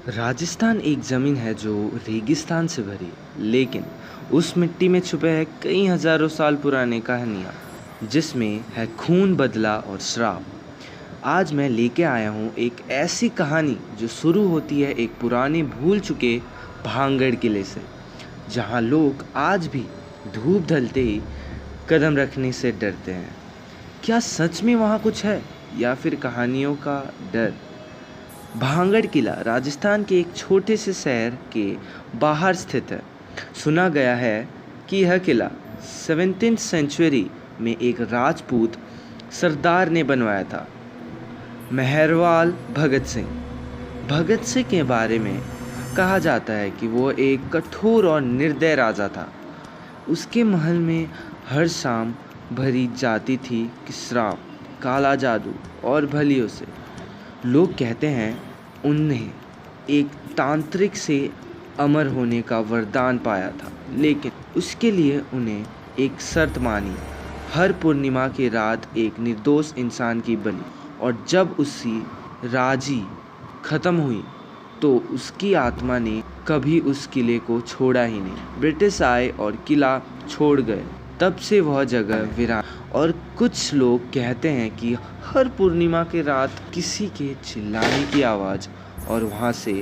राजस्थान एक ज़मीन है जो रेगिस्तान से भरी है, लेकिन उस मिट्टी में छुपे हैं कई हज़ारों साल पुराने कहानियाँ, जिसमें है खून, बदला और श्राप। आज मैं लेके आया हूँ एक ऐसी कहानी जो शुरू होती है एक पुराने भूल चुके भांगड़ किले से, जहाँ लोग आज भी धूप ढलते ही कदम रखने से डरते हैं। क्या सच में वहाँ कुछ है या फिर कहानियों का डर? भांगड़ किला राजस्थान के एक छोटे से शहर के बाहर स्थित है। सुना गया है कि यह किला 17th सेंचुरी में एक राजपूत सरदार ने बनवाया था, मेहरवाल भगत सिंह के बारे में कहा जाता है कि वो एक कठोर और निर्दय राजा था। उसके महल में हर शाम भरी जाती थी कि श्राप, काला जादू और भलियों से। लोग कहते हैं उन्हें एक तांत्रिक से अमर होने का वरदान पाया था, लेकिन उसके लिए उन्हें एक शर्त मानी। हर पूर्णिमा की रात एक निर्दोष इंसान की बलि, और जब उसकी राजी खत्म हुई तो उसकी आत्मा ने कभी उस किले को छोड़ा ही नहीं। ब्रिटिश आए और किला छोड़ गए। तब से वह जगह वीरान, और कुछ लोग कहते हैं कि हर पूर्णिमा की रात किसी के चिल्लाने की आवाज़ और वहाँ से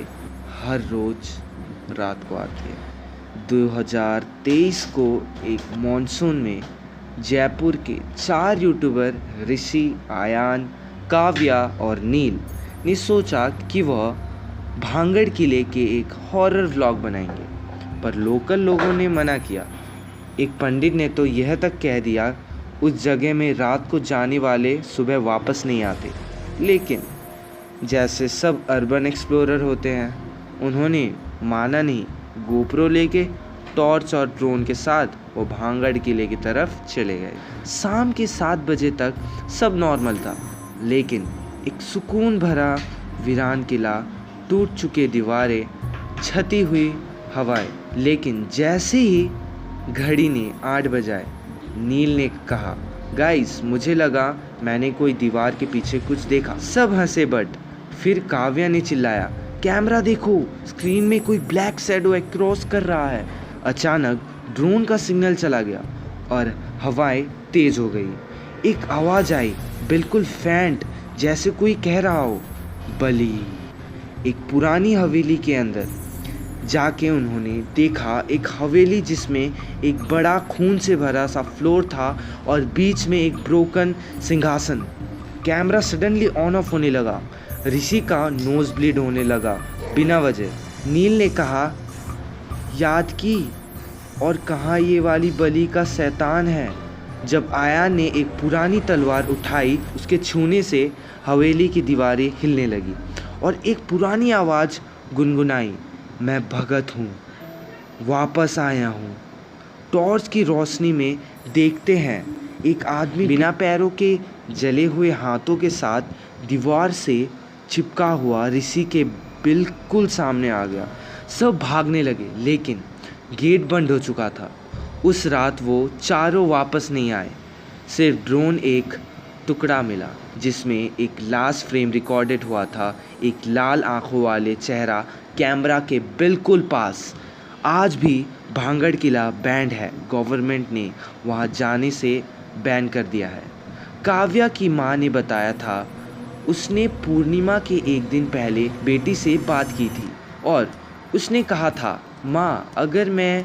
हर रोज़ रात को आती है। 2023 को एक मॉनसून में जयपुर के 4 यूट्यूबर ऋषि, आयान, काव्या और नील ने सोचा कि वह भांगड़ किले के एक हॉरर व्लॉग बनाएंगे, पर लोकल लोगों ने मना किया। एक पंडित ने तो यह तक कह दिया उस जगह में रात को जाने वाले सुबह वापस नहीं आते। लेकिन जैसे सब अर्बन एक्सप्लोरर होते हैं, उन्होंने माना नहीं। गोप्रो लेके, टॉर्च और ड्रोन के साथ वो भांगड़ किले की तरफ चले गए। शाम के 7 बजे तक सब नॉर्मल था, लेकिन एक सुकून भरा वीरान किला, टूट चुके दीवारें, छती हुई हवाएं। लेकिन जैसे ही घड़ी ने 8 बजाए, नील ने कहा, गाइस मुझे लगा मैंने कोई दीवार के पीछे कुछ देखा। सब हंसे, बट फिर काव्या ने चिल्लाया, कैमरा देखो, स्क्रीन में कोई ब्लैक शैडो क्रॉस कर रहा है। अचानक ड्रोन का सिग्नल चला गया और हवाएं तेज हो गई। एक आवाज़ आई, बिल्कुल फैंट, जैसे कोई कह रहा हो, बली। एक पुरानी हवेली के अंदर जाके उन्होंने देखा एक हवेली जिसमें एक बड़ा खून से भरा सा फ्लोर था और बीच में एक ब्रोकन सिंहासन। कैमरा सडनली ऑन ऑफ होने लगा। ऋषि का नोज ब्लीड होने लगा बिना वजह। नील ने कहा, याद की, और कहा ये वाली बलि का शैतान है। जब आयान ने एक पुरानी तलवार उठाई, उसके छूने से हवेली की दीवारें हिलने लगी और एक पुरानी आवाज़ गुनगुनाई, मैं भगत हूँ, वापस आया हूँ। टॉर्च की रोशनी में देखते हैं एक आदमी बिना पैरों के, जले हुए हाथों के साथ दीवार से चिपका हुआ ऋषि के बिल्कुल सामने आ गया। सब भागने लगे, लेकिन गेट बंद हो चुका था। उस रात वो चारों वापस नहीं आए। सिर्फ ड्रोन एक टुकड़ा मिला जिसमें एक लास्ट फ्रेम रिकॉर्डेड हुआ था, एक लाल आंखों वाले चेहरा कैमरा के बिल्कुल पास। आज भी भांगड़ किला बैंड है। गवर्नमेंट ने वहां जाने से बैन कर दिया है। काव्या की मां ने बताया था, उसने पूर्णिमा के एक दिन पहले बेटी से बात की थी और उसने कहा था, माँ अगर मैं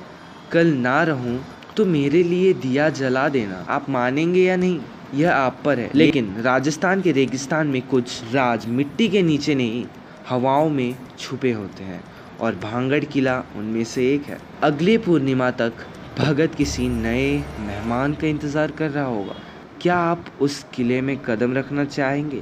कल ना रहूं तो मेरे लिए दिया जला देना। आप मानेंगे या नहीं, यह आप पर है। लेकिन राजस्थान के रेगिस्तान में कुछ राज मिट्टी के नीचे नहीं, हवाओं में छुपे होते हैं, और भांगड़ किला उनमें से एक है। अगले पूर्णिमा तक भगत किसी नए मेहमान का इंतज़ार कर रहा होगा। क्या आप उस किले में कदम रखना चाहेंगे?